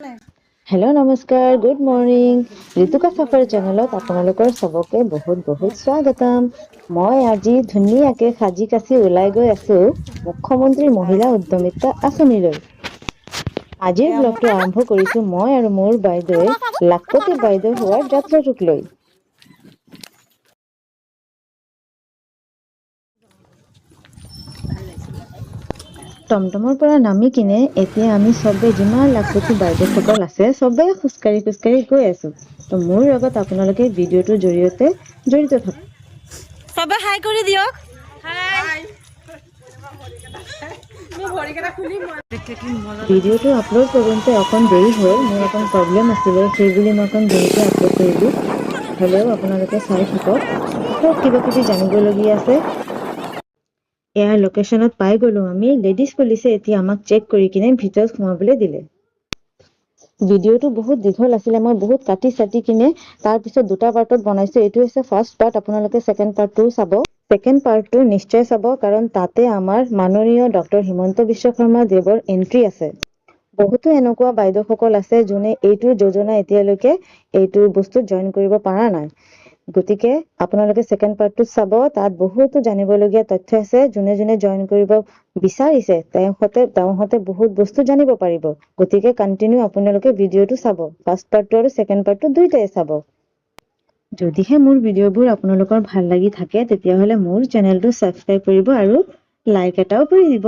hello नमस्कार good morning ऋतुका सफर चेनेলত আপোনালোকৰ সবকে বহুত বহুত স্বাগতম মই আজি ধুনীয়াকে সাজি কাছি ওলাই গৈ আছো মুখ্যমন্ত্ৰী মহিলা উদ্যমিতা আঁচনিলৈ আজিৰ ব্লগটো আৰম্ভ কৰিছো মই আৰু মোৰ বাইদেৱে লাখপতি বাইদেউ হোৱাৰ যাত্ৰাটোক লৈ টমটমৰ পৰা নামি কিনে এতিয়া আমি সবে যিমান লাখপতি বাইদেউসকল আছে সবে খুচকাৰি গৈ আছো তো মোৰ লগত আপোনালোকে ভিডিঅ'টোৰ জৰিয়তে জড়িত থাকক সবে হাই কৰি দিয়ক ভিডিঅ'টো আপলোড কৰোঁতে অকণ দেৰি হ'ল মোৰ অকণ প্ৰব্লেম আছিলে সেইবুলি মই অকণ দেৰিকৈ আপলোড কৰিলোঁ হ'লেও আপোনালোকে চাই থাকক বহুত কিবা কিবি জানিবলগীয়া আছে এয়াৰ লোকেশ্যনত পাই গ'লো আমি লেডিজ পুলিচে এতিয়া আমাক চেক কৰি কিনে ভিতৰত সোমাবলৈ দিলে ভিডিঅ'টো বহুত দীঘল আছিলে মই বহুত কাটি কিনে তাৰপিছত দুটা পাৰ্টত বনাইছো এইটো হৈছে ফাৰ্ষ্ট পাৰ্ট আপোনালোকে ছেকেণ্ড পাৰ্টটো চাব ছেকেণ্ড পাৰ্টটো নিশ্চয় চাব কাৰণ তাতে আমাৰ মাননীয় ডক্টৰ হিমন্ত বিশ্ব শৰ্মা দেৱৰ এন্ট্ৰি আছে বহুতো এনেকুৱা বাইদেউসকল আছে যোনে এইটো যোজনা এতিয়ালৈকে এইটো বস্তুত জইন কৰিব পৰা নাই গতিকে আপোনালোকে ছেকেণ্ড পাৰ্টটো চাব তাত বহুতো জানিবলগীয়া তথ্য আছে যোনে যোনে জইন কৰিব বিচাৰিছে তেওঁহঁতে বহুত বস্তু জানিব পাৰিব গতিকে কন্টিনিউ আপোনালোকে ভিডিঅ'টো চাব ফাৰ্ষ্ট পাৰ্টটো আৰু ছেকেণ্ড পাৰ্টটো দুইটাই চাব যদিহে মোৰ ভিডিঅ'বোৰ আপোনালোকৰ ভাল লাগি থাকে তেতিয়াহ'লে মোৰ চেনেলটো ছাবস্ক্ৰাইব কৰিব আৰু লাইক এটাও কৰি দিব